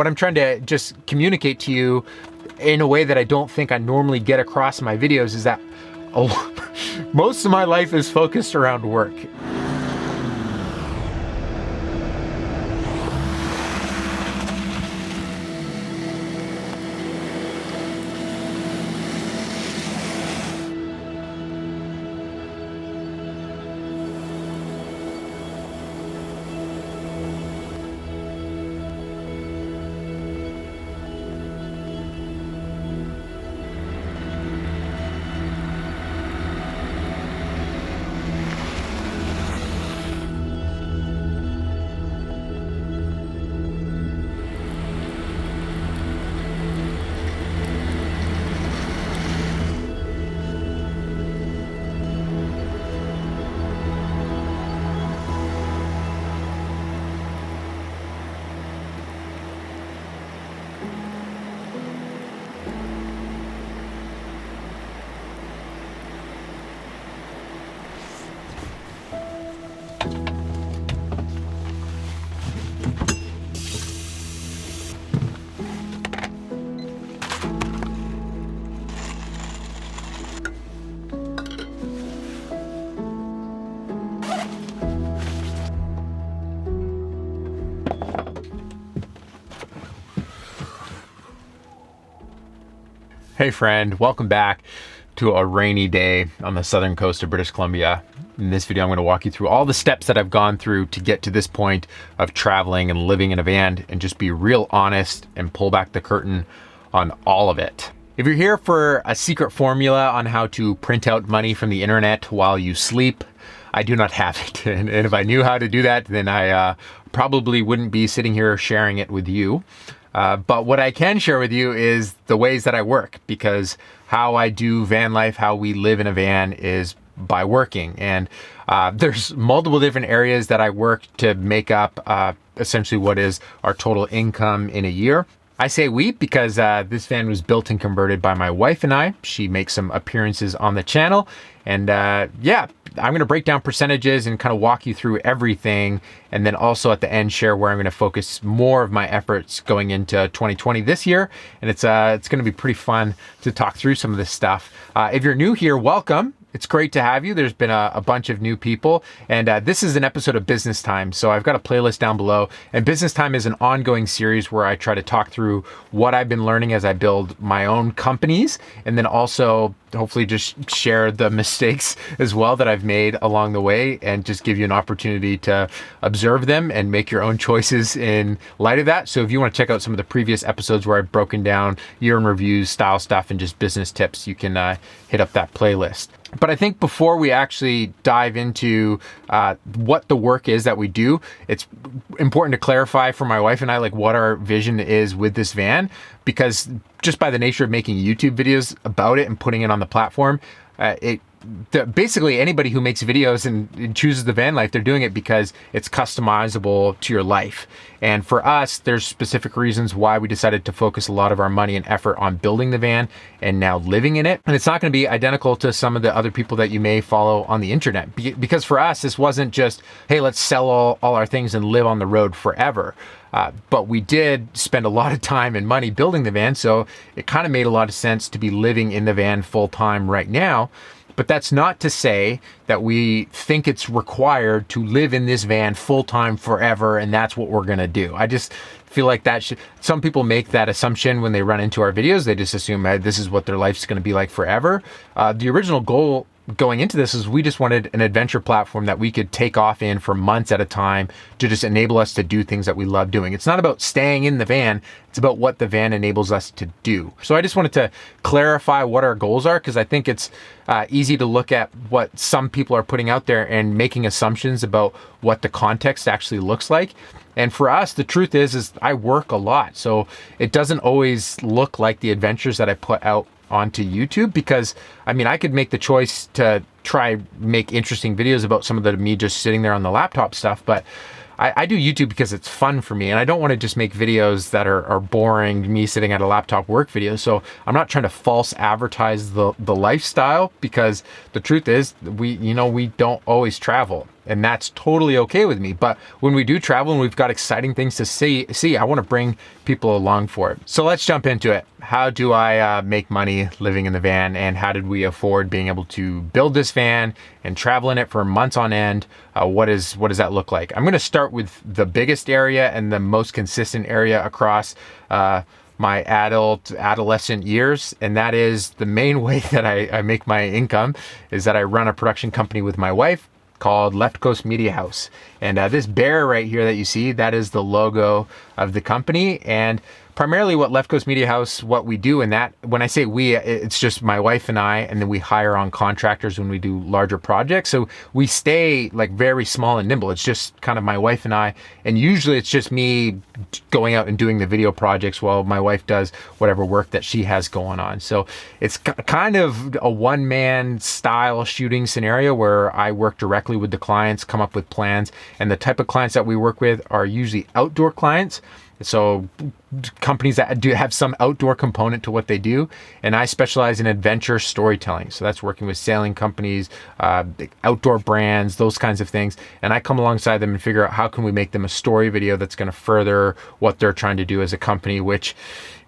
what I'm trying to just communicate to you in a way that I don't think I normally get across in my videos is that most of my life is focused around work. Hey friend, welcome back to a rainy day on the southern coast of British Columbia. In this video, I'm going to walk you through all the steps that I've gone through to get to this point of traveling and living in a van and just be real honest and pull back the curtain on all of it. If you're here for a secret formula on how to print out money from the internet while you sleep, I do not have it. And if I knew how to do that, then I probably wouldn't be sitting here sharing it with you. But what I can share with you is the ways that I work, because how I do van life, how we live in a van is by working. And there's multiple different areas that I work to make up essentially what is our total income in a year. I say we because this van was built and converted by my wife and I. She makes some appearances on the channel. And yeah, I'm going to break down percentages and kind of walk you through everything. And then also at the end, share where I'm going to focus more of my efforts going into 2020 this year. And it's going to be pretty fun to talk through some of this stuff. If you're new here, welcome. It's great to have you. There's been a bunch of new people, and this is an episode of Business Time. So I've got a playlist down below, and Business Time is an ongoing series where I try to talk through what I've been learning as I build my own companies, and then also hopefully just share the mistakes as well that I've made along the way, and just give you an opportunity to observe them and make your own choices in light of that. So if you want to check out some of the previous episodes where I've broken down year in reviews, style stuff, and just business tips, you can hit up that playlist. But I think before we actually dive into what the work is that we do, it's important to clarify for my wife and I, like, what our vision is with this van, because just by the nature of making YouTube videos about it and putting it on the platform, basically anybody who makes videos and chooses the van life, they're doing it because it's customizable to your life. And for us, there's specific reasons why we decided to focus a lot of our money and effort on building the van and now living in it. And it's not going to be identical to some of the other people that you may follow on the internet, because for us, this wasn't just, hey, let's sell all our things and live on the road forever. But we did spend a lot of time and money building the van, so it kind of made a lot of sense to be living in the van full time right now. But that's not to say that we think it's required to live in this van full time forever, and that's what we're gonna do. I just feel like some people make that assumption when they run into our videos. They just assume this is what their life's gonna be like forever. The original goal going into this is we just wanted an adventure platform that we could take off in for months at a time to just enable us to do things that we love doing. It's not about staying in the van, it's about what the van enables us to do. So I just wanted to clarify what our goals are, because I think it's easy to look at what some people are putting out there and making assumptions about what the context actually looks like. And for us, the truth is I work a lot. So it doesn't always look like the adventures that I put out onto YouTube, because I mean, I could make the choice to try make interesting videos about some of the me just sitting there on the laptop stuff, but I do YouTube because it's fun for me, and I don't want to just make videos that are boring, me sitting at a laptop work videos. So I'm not trying to false advertise the lifestyle, because the truth is we don't always travel. and that's totally okay with me. But when we do travel and we've got exciting things to see, I want to bring people along for it. So let's jump into it. How do I make money living in the van, and how did we afford being able to build this van and travel in it for months on end? What does that look like? I'm going to start with the biggest area and the most consistent area across my adolescent years, and that is the main way that I make my income is that I run a production company with my wife called Leftcoast Media House. And this bear right here that you see, that is the logo of the company. And primarily what Leftcoast Media House, what we do in that, when I say we, it's just my wife and I, and then we hire on contractors when we do larger projects. So we stay like very small and nimble. It's just kind of my wife and I, and usually it's just me going out and doing the video projects while my wife does whatever work that she has going on. So it's kind of a one-man style shooting scenario where I work directly with the clients, come up with plans, and the type of clients that we work with are usually outdoor clients. So companies that do have some outdoor component to what they do. And I specialize in adventure storytelling. So that's working with sailing companies, outdoor brands, those kinds of things. And I come alongside them and figure out how can we make them a story video that's going to further what they're trying to do as a company, which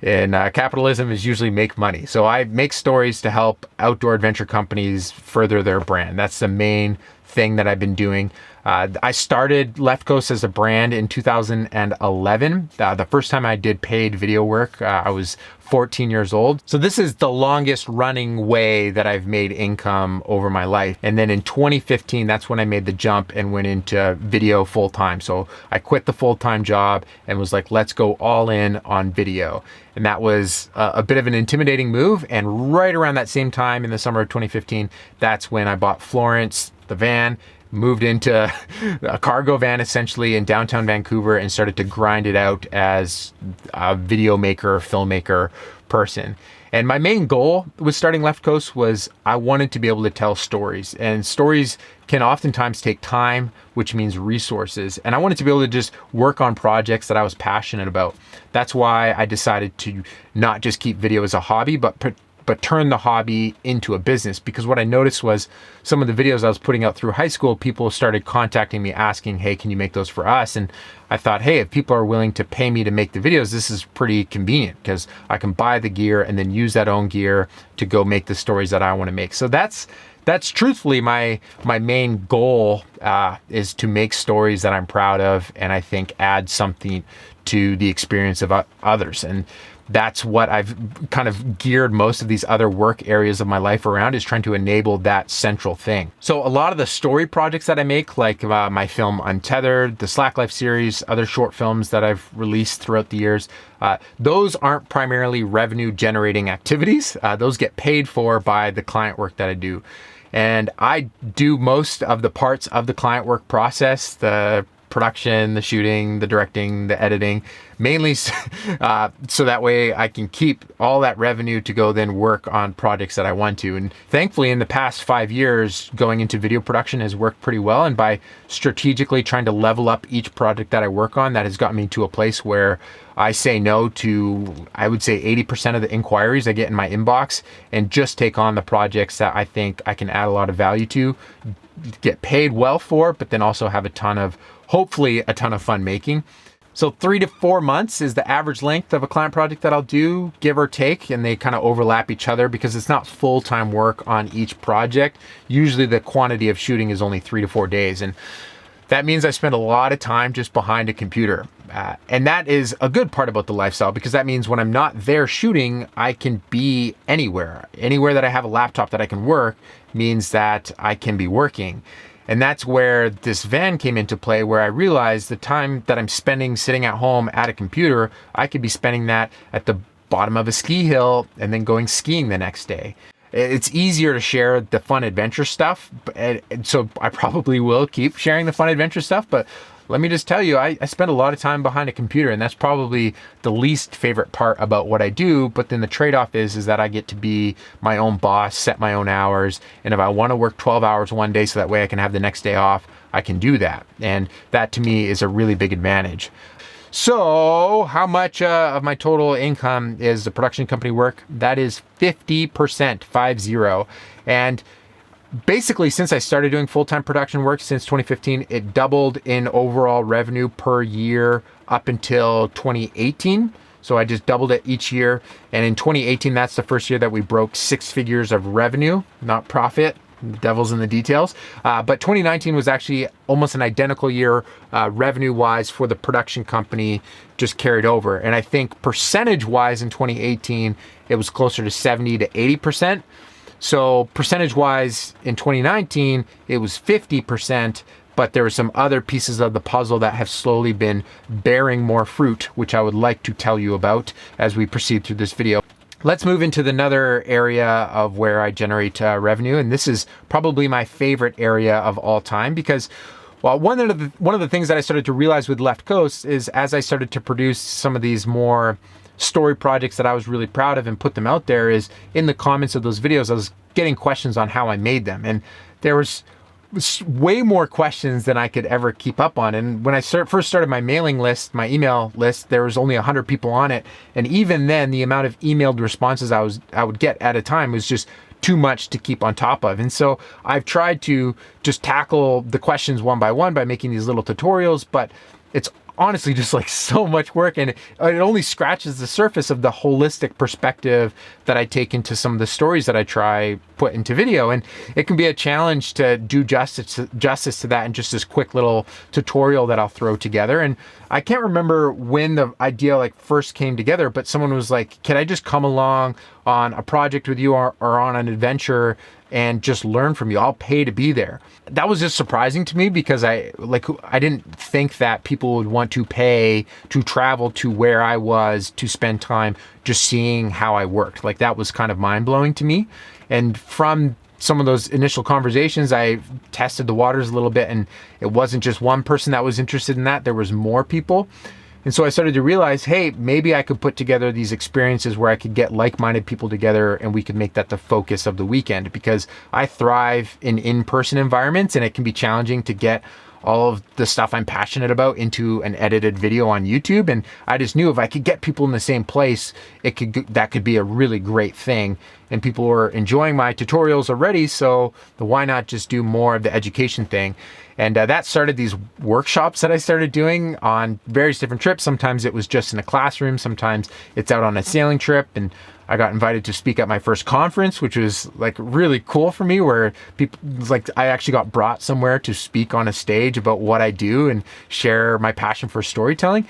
in capitalism is usually make money. So I make stories to help outdoor adventure companies further their brand. That's the main thing that I've been doing. I started Leftcoast as a brand in 2011. The first time I did paid video work, I was 14 years old. So this is the longest running way that I've made income over my life. And then in 2015, that's when I made the jump and went into video full time. So I quit the full-time job and was like, let's go all in on video. And that was a bit of an intimidating move. And right around that same time in the summer of 2015, that's when I bought Florence, the van, moved into a cargo van essentially in downtown Vancouver and started to grind it out as a video maker, filmmaker person. And my main goal with starting Leftcoast was I wanted to be able to tell stories, and stories can oftentimes take time, which means resources. And I wanted to be able to just work on projects that I was passionate about. That's why I decided to not just keep video as a hobby, but turn the hobby into a business. Because what I noticed was some of the videos I was putting out through high school, people started contacting me asking, hey, can you make those for us? And I thought, hey, if people are willing to pay me to make the videos, this is pretty convenient because I can buy the gear and then use that own gear to go make the stories that I want to make. So that's truthfully my main goal, is to make stories that I'm proud of and I think add something to the experience of others. And that's what I've kind of geared most of these other work areas of my life around, is trying to enable that central thing. So a lot of the story projects that I make, like my film Untethered, the Slack Life series, other short films that I've released throughout the years, those aren't primarily revenue generating activities. Those get paid for by the client work that I do. And I do most of the parts of the client work process, the production, the shooting, the directing, the editing, mainly so that way I can keep all that revenue to go then work on projects that I want to. And thankfully in the past 5 years, going into video production has worked pretty well. And by strategically trying to level up each project that I work on, that has gotten me to a place where I say no to, I would say 80% of the inquiries I get in my inbox, and just take on the projects that I think I can add a lot of value to, get paid well for, but then also have hopefully a ton of fun making. So 3 to 4 months is the average length of a client project that I'll do, give or take, and they kind of overlap each other because it's not full-time work on each project. Usually the quantity of shooting is only 3 to 4 days. And that means I spend a lot of time just behind a computer. And that is a good part about the lifestyle, because that means when I'm not there shooting, I can be anywhere. Anywhere that I have a laptop that I can work means that I can be working. And that's where this van came into play, where I realized the time that I'm spending sitting at home at a computer, I could be spending that at the bottom of a ski hill and then going skiing the next day. It's easier to share the fun adventure stuff, and so I probably will keep sharing the fun adventure stuff, but let me just tell you, I spend a lot of time behind a computer, and that's probably the least favorite part about what I do. But then the trade-off is that I get to be my own boss, set my own hours, and if I want to work 12 hours one day so that way I can have the next day off, I can do that. And that to me is a really big advantage. So how much of my total income is the production company work? That is 50%, 50. And basically, since I started doing full-time production work since 2015, it doubled in overall revenue per year up until 2018. So I just doubled it each year. And in 2018, that's the first year that we broke 6 figures of revenue, not profit. The devil's in the details. But 2019 was actually almost an identical year revenue-wise for the production company, just carried over. And I think percentage-wise in 2018, it was closer to 70 to 80%. So percentage-wise in 2019, it was 50%, but there were some other pieces of the puzzle that have slowly been bearing more fruit, which I would like to tell you about as we proceed through this video. Let's move into another area of where I generate revenue, and this is probably my favorite area of all time because, well, one of the things that I started to realize with Left Coast is as I started to produce some of these more story projects that I was really proud of and put them out there, is in the comments of those videos, I was getting questions on how I made them, and there was way more questions than I could ever keep up on. And when I first started my mailing list, my email list, there was only 100 people on it. And even then, the amount of emailed responses I would get at a time was just too much to keep on top of. And so I've tried to just tackle the questions one by one by making these little tutorials, but it's honestly just like so much work, and it only scratches the surface of the holistic perspective that I take into some of the stories that I try put into video. And it can be a challenge to do justice to that in just this quick little tutorial that I'll throw together. And I can't remember when the idea like first came together, but someone was like, can I just come along on a project with you or on an adventure and just learn from you? I'll pay to be there. That was just surprising to me because I didn't think that people would want to pay to travel to where I was to spend time just seeing how I worked. Like, that was kind of mind-blowing to me. And from some of those initial conversations, I tested the waters a little bit, and it wasn't just one person that was interested in that. There was more people. And so I started to realize, hey, maybe I could put together these experiences where I could get like-minded people together and we could make that the focus of the weekend, because I thrive in in-person environments and it can be challenging to get all of the stuff I'm passionate about into an edited video on YouTube. And I just knew if I could get people in the same place, that could be a really great thing. And people were enjoying my tutorials already, so why not just do more of the education thing? And that started these workshops that I started doing on various different trips. Sometimes it was just in a classroom, sometimes it's out on a sailing trip. And I got invited to speak at my first conference, which was like really cool for me, where people, like, I actually got brought somewhere to speak on a stage about what I do and share my passion for storytelling.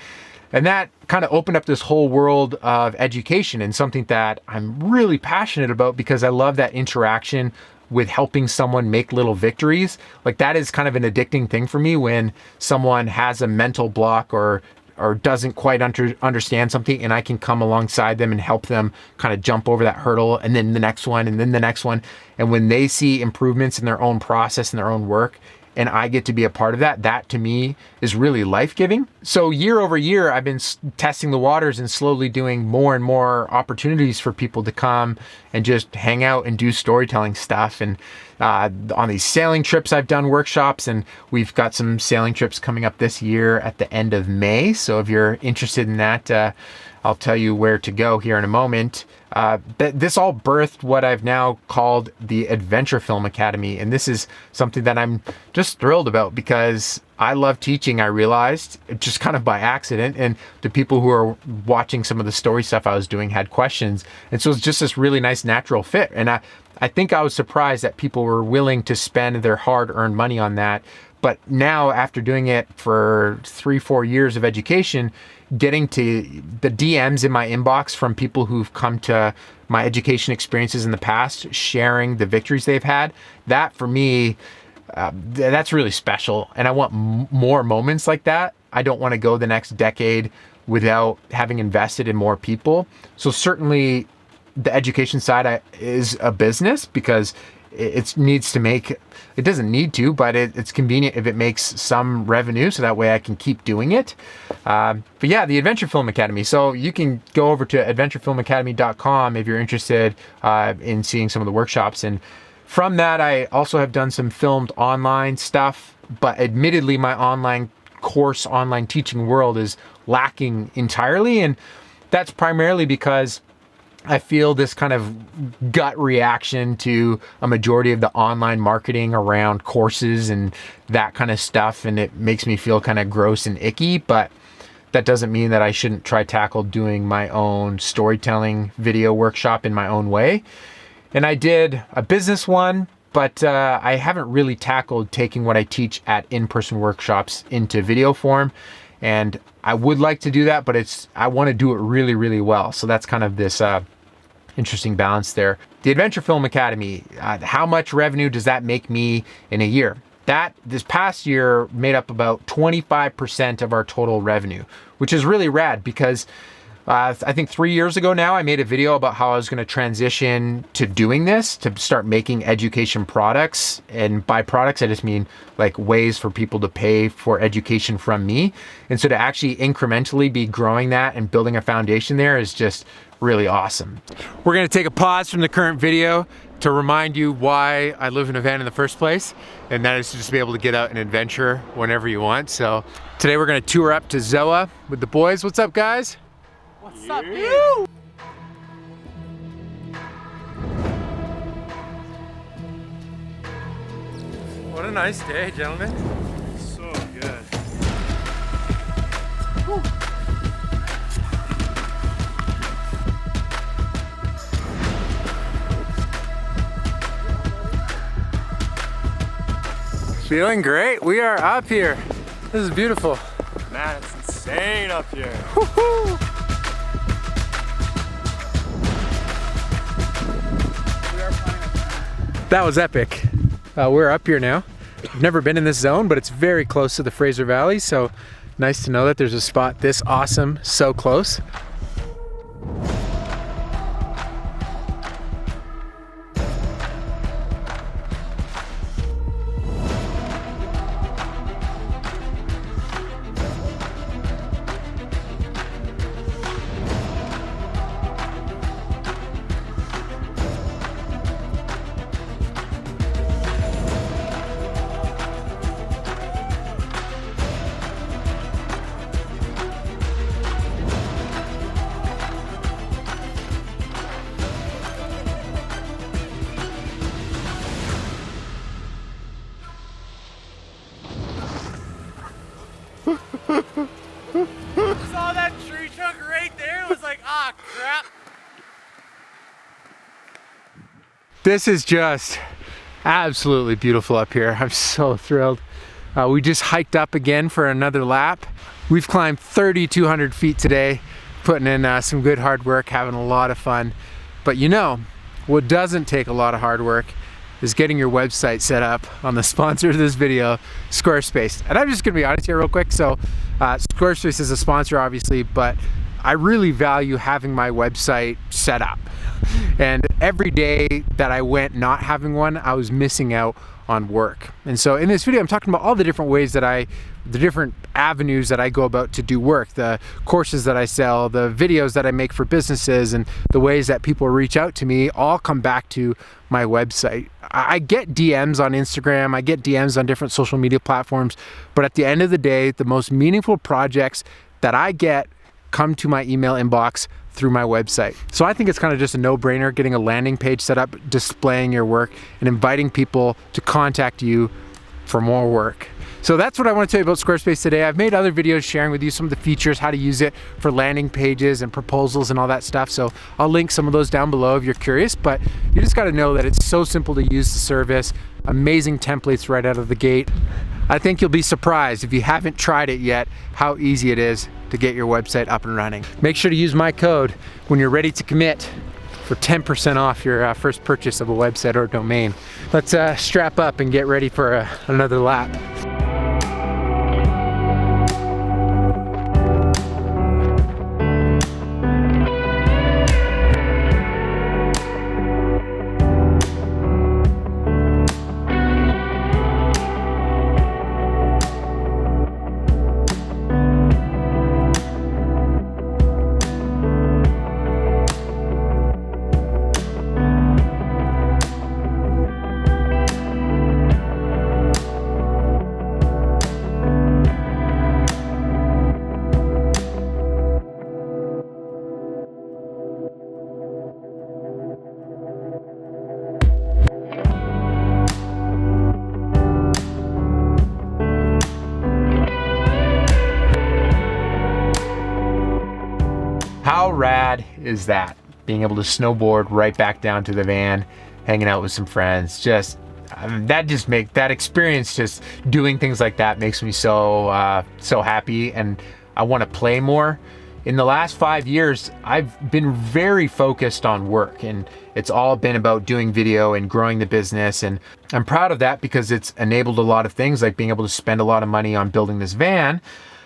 And that kind of opened up this whole world of education, and something that I'm really passionate about because I love that interaction with helping someone make little victories. Like, that is kind of an addicting thing for me when someone has a mental block or doesn't quite understand something, and I can come alongside them and help them kind of jump over that hurdle, and then the next one, and then the next one. And when they see improvements in their own process and their own work, and I get to be a part of that, that to me is really life-giving. So year over year, I've been testing the waters and slowly doing more and more opportunities for people to come and just hang out and do storytelling stuff. And on these sailing trips, I've done workshops, and we've got some sailing trips coming up this year at the end of May. So if you're interested in that, I'll tell you where to go here in a moment. This all birthed what I've now called the Adventure Film Academy. And this is something that I'm just thrilled about because I love teaching, I realized, just kind of by accident. And the people who are watching some of the story stuff I was doing had questions. And so it's just this really nice natural fit. And I think I was surprised that people were willing to spend their hard-earned money on that. But now, after doing it for 3-4 years of education, getting to the DMs in my inbox from people who've come to my education experiences in the past, sharing the victories they've had, that for me, that's really special. And I want more moments like that. I don't want to go the next decade without having invested in more people. So certainly the education side is a business because it needs to make, it doesn't need to, but it's convenient if it makes some revenue, so that way I can keep doing it. But yeah, the Adventure Film Academy. So you can go over to adventurefilmacademy.com if you're interested in seeing some of the workshops. And from that, I also have done some filmed online stuff, but admittedly my online teaching world is lacking entirely. And that's primarily because I feel this kind of gut reaction to a majority of the online marketing around courses and that kind of stuff, and it makes me feel kind of gross and icky, but that doesn't mean that I shouldn't try tackle doing my own storytelling video workshop in my own way. And I did a business one, but I haven't really tackled taking what I teach at in-person workshops into video form. And I would like to do that, but I want to do it really, really well. So that's kind of this interesting balance there. The Adventure Film Academy, how much revenue does that make me in a year? That this past year made up about 25% of our total revenue, which is really rad because I think 3 years ago now, I made a video about how I was going to transition to doing this, to start making education products. And by products, I just mean like ways for people to pay for education from me. And so to actually incrementally be growing that and building a foundation there is just really awesome. We're going to take a pause from the current video to remind you why I live in a van in the first place. And that is to just be able to get out and adventure whenever you want. So today we're going to tour up to Zoa with the boys. What's up, guys? What's up, dude? What a nice day, gentlemen. So good. Whew. Feeling great. We are up here. This is beautiful. Man, it's insane up here. Woo-hoo. That was epic. We're up here now. I've never been in this zone, but it's very close to the Fraser Valley, so nice to know that there's a spot this awesome so close. Saw that tree trunk right there. It was like, ah, crap. This is just absolutely beautiful up here. I'm so thrilled. We just hiked up again for another lap. We've climbed 3,200 feet today, putting in some good hard work, having a lot of fun. But you know, what doesn't take a lot of hard work is getting your website set up on the sponsor of this video, Squarespace. And I'm just gonna be honest here real quick. So Squarespace is a sponsor obviously, but I really value having my website set up. And every day that I went not having one, I was missing out on work. And so in this video, I'm talking about all the different ways that the different avenues that I go about to do work, the courses that I sell, the videos that I make for businesses, and the ways that people reach out to me all come back to my website. I get DMs on Instagram, I get DMs on different social media platforms, but at the end of the day, the most meaningful projects that I get come to my email inbox through my website. So I think it's kind of just a no-brainer getting a landing page set up, displaying your work, and inviting people to contact you for more work. So that's what I want to tell you about Squarespace today. I've made other videos sharing with you some of the features, how to use it for landing pages and proposals and all that stuff. So I'll link some of those down below if you're curious, but you just got to know that it's so simple to use the service. Amazing templates right out of the gate. I think you'll be surprised if you haven't tried it yet, how easy it is to get your website up and running. Make sure to use my code when you're ready to commit for 10% off your first purchase of a website or domain. Let's strap up and get ready for another lap. had is that being able to snowboard right back down to the van, hanging out with some friends. Just that experience, just doing things like that, makes me so happy, and I want to play more. In the last 5 years, I've been very focused on work, and it's all been about doing video and growing the business. And I'm proud of that because it's enabled a lot of things, like being able to spend a lot of money on building this van.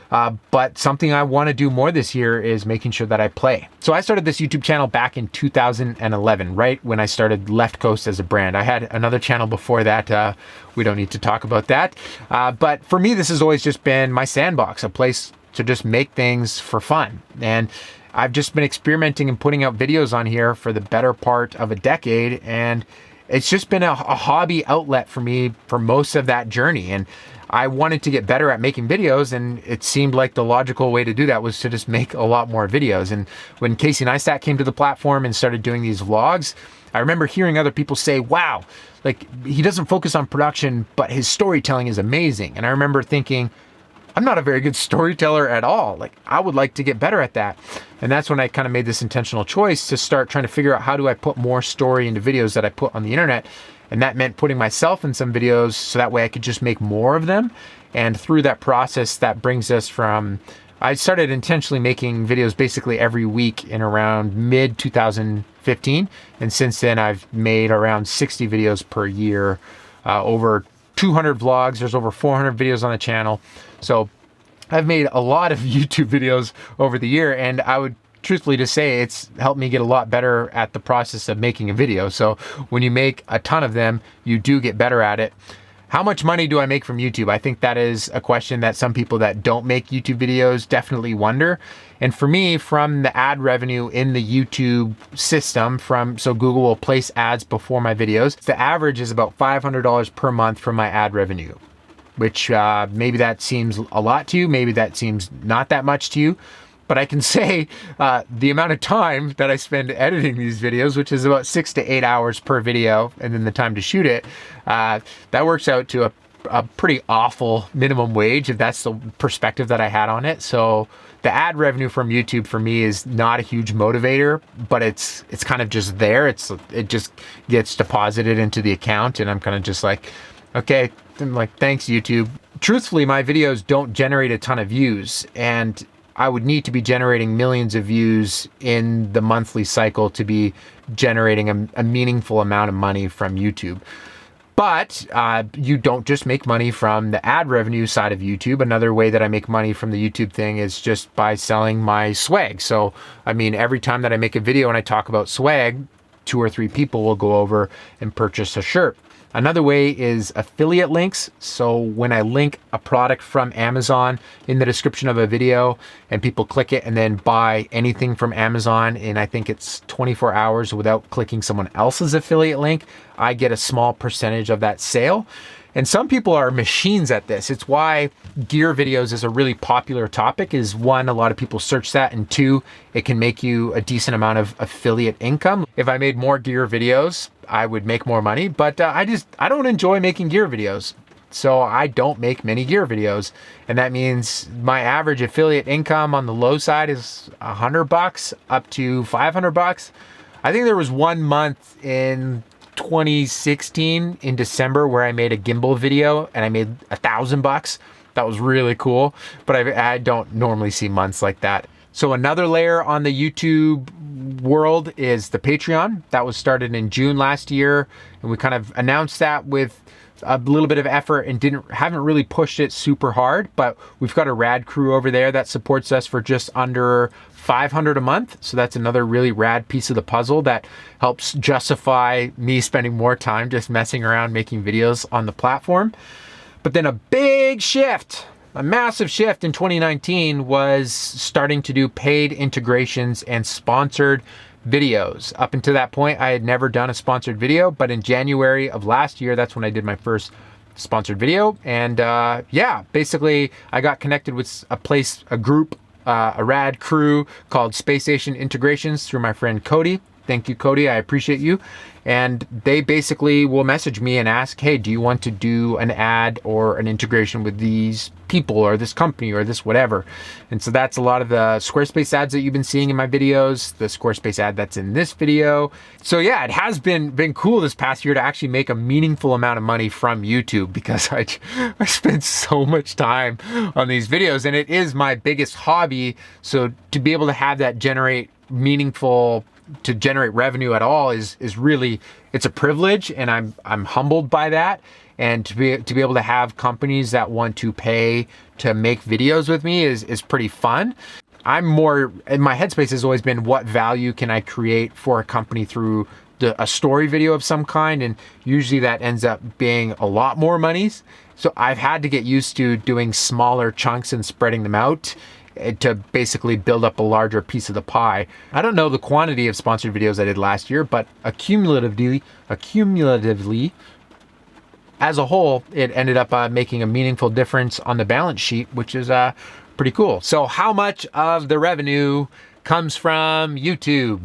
But something I want to do more this year is making sure that I play. So I started this YouTube channel back in 2011, right when I started Leftcoast as a brand. I had another channel before that. We don't need to talk about that. But for me, this has always just been my sandbox, a place to just make things for fun. And I've just been experimenting and putting out videos on here for the better part of a decade. And it's just been a hobby outlet for me for most of that journey. And I wanted to get better at making videos, and it seemed like the logical way to do that was to just make a lot more videos. And when Casey Neistat came to the platform and started doing these vlogs, I remember hearing other people say, wow, like he doesn't focus on production, but his storytelling is amazing. And I remember thinking, I'm not a very good storyteller at all. Like, I would like to get better at that. And that's when I kind of made this intentional choice to start trying to figure out, how do I put more story into videos that I put on the internet? And that meant putting myself in some videos so that way I could just make more of them. And through that process, that brings us from, I started intentionally making videos basically every week in around mid 2015. And since then, I've made around 60 videos per year, over 200 vlogs. There's over 400 videos on the channel. So I've made a lot of YouTube videos over the year, and I would truthfully just say it's helped me get a lot better at the process of making a video. So when you make a ton of them, you do get better at it. How much money do I make from YouTube? I think that is a question that some people that don't make YouTube videos definitely wonder. And for me, from the ad revenue in the YouTube system, so Google will place ads before my videos, the average is about $500 per month from my ad revenue, which maybe that seems a lot to you, maybe that seems not that much to you. But I can say the amount of time that I spend editing these videos, which is about 6 to 8 hours per video, and then the time to shoot it, that works out to a pretty awful minimum wage, if that's the perspective that I had on it. So the ad revenue from YouTube for me is not a huge motivator, but it's kind of just there. It just gets deposited into the account, and I'm kind of just like, okay, I'm like, thanks YouTube. Truthfully, my videos don't generate a ton of views, and I would need to be generating millions of views in the monthly cycle to be generating a meaningful amount of money from YouTube. But you don't just make money from the ad revenue side of YouTube. Another way that I make money from the YouTube thing is just by selling my swag. So, I mean, every time that I make a video and I talk about swag, 2 or 3 people will go over and purchase a shirt. Another way is affiliate links. So when I link a product from Amazon in the description of a video and people click it and then buy anything from Amazon in, I think it's 24 hours without clicking someone else's affiliate link, I get a small percentage of that sale. And some people are machines at this. It's why gear videos is a really popular topic. Is 1, a lot of people search that, and 2, it can make you a decent amount of affiliate income. If I made more gear videos, I would make more money, but I don't enjoy making gear videos. So I don't make many gear videos. And that means my average affiliate income on the low side is $100 up to $500. I think there was 1 month in 2016 in December where I made a gimbal video and I made $1,000. That was really cool, but I don't normally see months like that. So another layer on the YouTube world is the Patreon. That was started in June last year, and we kind of announced that with a little bit of effort and haven't really pushed it super hard, but we've got a rad crew over there that supports us for just under $500 a month. So that's another really rad piece of the puzzle that helps justify me spending more time just messing around making videos on the platform. But then a big shift, a massive shift in 2019 was starting to do paid integrations and sponsored videos. Up until that point, I had never done a sponsored video, but in January of last year, that's when I did my first sponsored video. And yeah, basically I got connected with a group, a rad crew called Space Station Integrations through my friend Cody. Thank you, Cody. I appreciate you. And they basically will message me and ask, hey, do you want to do an ad or an integration with these people or this company or this whatever? And so that's a lot of the Squarespace ads that you've been seeing in my videos, the Squarespace ad that's in this video. So yeah, it has been cool this past year to actually make a meaningful amount of money from YouTube, because I spent so much time on these videos and it is my biggest hobby. So to be able to have that generate revenue at all is really, it's a privilege, and I'm humbled by that. And to be able to have companies that want to pay to make videos with me is pretty fun. I'm more, in my headspace has always been, what value can I create for a company through a story video of some kind? And usually that ends up being a lot more monies. So I've had to get used to doing smaller chunks and spreading them out to basically build up a larger piece of the pie. I don't know the quantity of sponsored videos I did last year, but accumulatively, as a whole, it ended up making a meaningful difference on the balance sheet, which is pretty cool. So how much of the revenue comes from YouTube?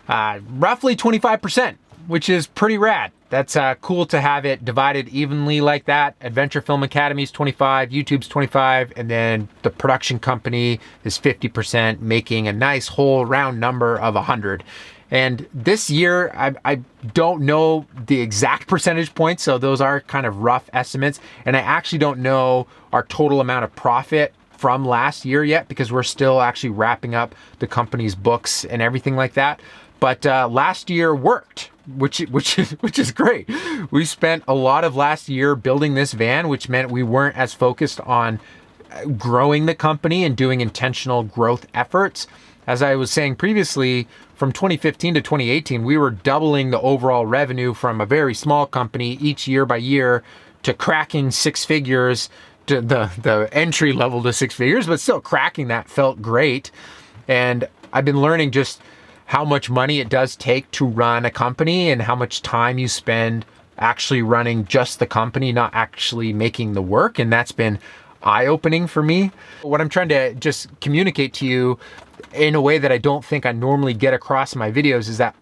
Roughly 25%, which is pretty rad. That's cool to have it divided evenly like that. Adventure Film Academy's 25, YouTube's 25, and then the production company is 50%, making a nice whole round number of 100. And this year, I don't know the exact percentage points, so those are kind of rough estimates. And I actually don't know our total amount of profit from last year yet, because we're still actually wrapping up the company's books and everything like that. But last year worked, which is great. We spent a lot of last year building this van, which meant we weren't as focused on growing the company and doing intentional growth efforts. As I was saying previously, from 2015 to 2018, we were doubling the overall revenue from a very small company each year by year to cracking six figures, to the entry level to six figures, but still cracking that felt great. And I've been learning just how much money it does take to run a company and how much time you spend actually running just the company, not actually making the work. And that's been eye-opening for me. What I'm trying to just communicate to you in a way that I don't think I normally get across in my videos is that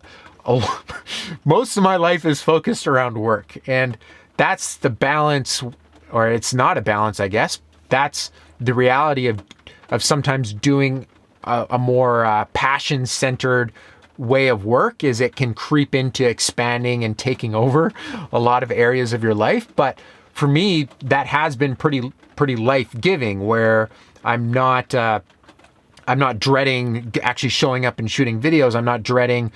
most of my life is focused around work. And that's the balance, or it's not a balance, I guess. That's the reality of sometimes doing a more passion-centered way of work, is it can creep into expanding and taking over a lot of areas of your life. But for me, that has been pretty life-giving, where I'm not dreading actually showing up and shooting videos. I'm not dreading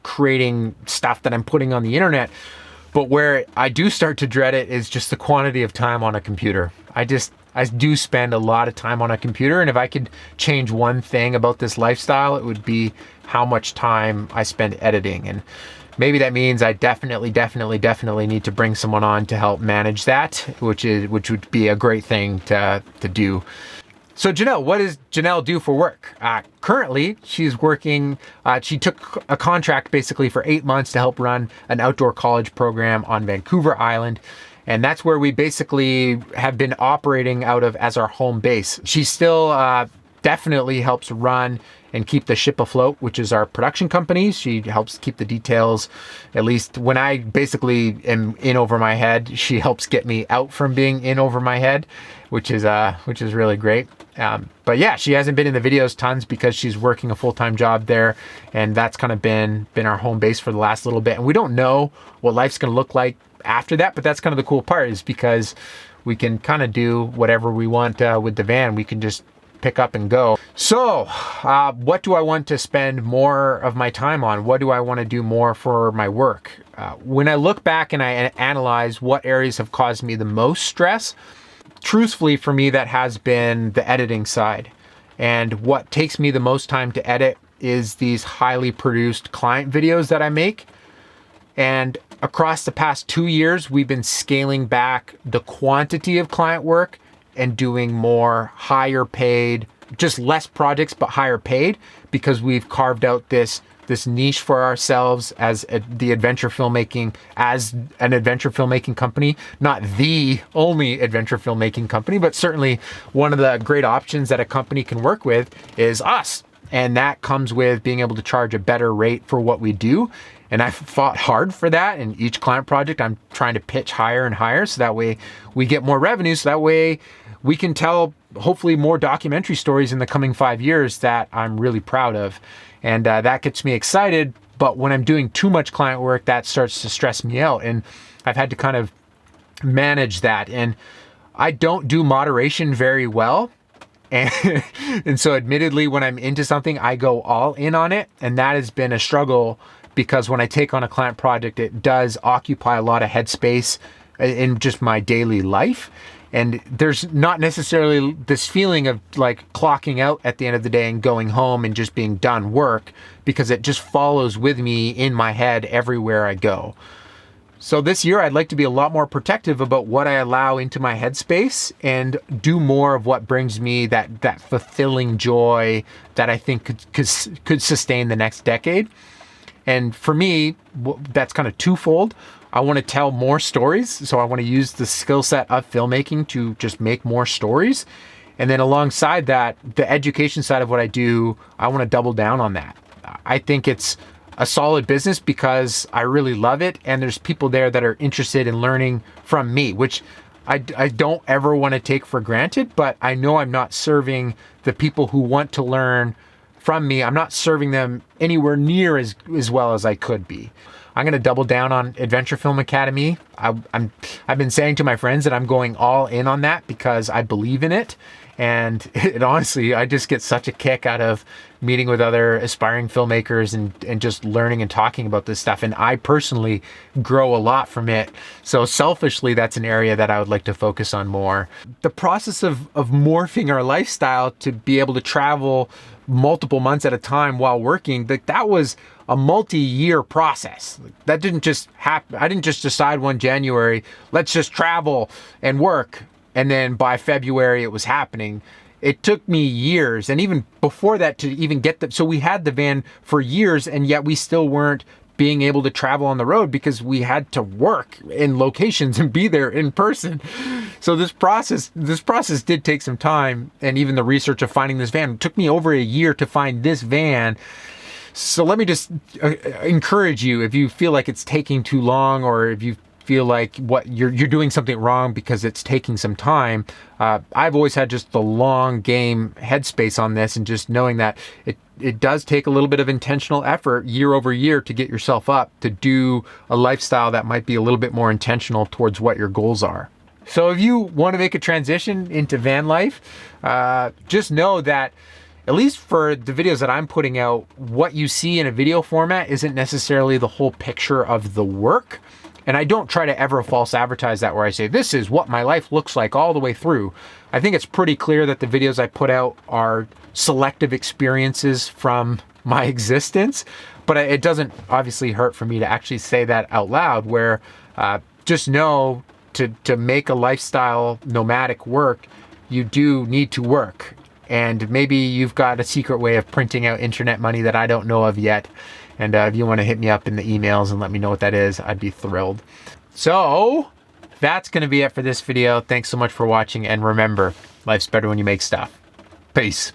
creating stuff that I'm putting on the internet. But where I do start to dread it is just the quantity of time on a computer. I do spend a lot of time on a computer, and if I could change one thing about this lifestyle, it would be how much time I spend editing. And maybe that means I definitely need to bring someone on to help manage that, which would be a great thing to do. So Janelle, what does Janelle do for work? Currently, she's working, she took a contract basically for 8 months to help run an outdoor college program on Vancouver Island. And that's where we basically have been operating out of as our home base. She still definitely helps run and keep the ship afloat, which is our production company. She helps keep the details. At least when I basically am in over my head, she helps get me out from being in over my head, which is really great. But yeah, she hasn't been in the videos tons because she's working a full-time job there, and that's kind of been our home base for the last little bit. And we don't know what life's going to look like after that, but that's kind of the cool part, is because we can kind of do whatever we want with the van. We can just pick up and go. So what do I want to spend more of my time on? What do I want to do more for my work? When I look back and I analyze what areas have caused me the most stress, truthfully for me, that has been the editing side. And what takes me the most time to edit is these highly produced client videos that I make. And across the past 2 years, we've been scaling back the quantity of client work and doing more higher paid, just less projects, but higher paid, because we've carved out this niche for ourselves as an adventure filmmaking company. Not the only adventure filmmaking company, but certainly one of the great options that a company can work with is us. And that comes with being able to charge a better rate for what we do. And I've fought hard for that. And each client project, I'm trying to pitch higher and higher so that way we get more revenue. So that way we can tell hopefully more documentary stories in the coming 5 years that I'm really proud of. And that gets me excited. But when I'm doing too much client work, that starts to stress me out. And I've had to kind of manage that. And I don't do moderation very well. And so admittedly, when I'm into something, I go all in on it. And that has been a struggle because when I take on a client project, it does occupy a lot of headspace in just my daily life. And there's not necessarily this feeling of like clocking out at the end of the day and going home and just being done work, because it just follows with me in my head everywhere I go. So this year, I'd like to be a lot more protective about what I allow into my headspace and do more of what brings me that fulfilling joy that I think could sustain the next decade. And for me, that's kind of twofold. I want to tell more stories. So I want to use the skill set of filmmaking to just make more stories. And then alongside that, the education side of what I do, I want to double down on that. I think it's a solid business because I really love it. And there's people there that are interested in learning from me, which I don't ever want to take for granted, but I know I'm not serving the people who want to learn from me. I'm not serving them anywhere near as well as I could be. I'm going to double down on Adventure Film Academy. I've been saying to my friends that I'm going all in on that because I believe in it. And honestly, I just get such a kick out of meeting with other aspiring filmmakers and just learning and talking about this stuff. And I personally grow a lot from it. So selfishly, that's an area that I would like to focus on more. The process of morphing our lifestyle to be able to travel multiple months at a time while working, that was a multi-year process. That didn't just happen. I didn't just decide one January, let's just travel and work. And then by February, it was happening. It took me years, and even before that, to even get the. So we had the van for years, and yet we still weren't being able to travel on the road because we had to work in locations and be there in person. So this process did take some time, and even the research of finding this van, it took me over a year to find this van. So let me just encourage you, if you feel like it's taking too long, or if you feel like what you're doing something wrong because it's taking some time. I've always had just the long game headspace on this, and just knowing that it does take a little bit of intentional effort year over year to get yourself up to do a lifestyle that might be a little bit more intentional towards what your goals are. So if you want to make a transition into van life, just know that at least for the videos that I'm putting out, what you see in a video format isn't necessarily the whole picture of the work. And I don't try to ever false advertise that, where I say, this is what my life looks like all the way through. I think it's pretty clear that the videos I put out are selective experiences from my existence, but it doesn't obviously hurt for me to actually say that out loud, where just know to make a lifestyle nomadic work, you do need to work. And maybe you've got a secret way of printing out internet money that I don't know of yet. And if you want to hit me up in the emails and let me know what that is, I'd be thrilled. So that's going to be it for this video. Thanks so much for watching. And remember, life's better when you make stuff. Peace.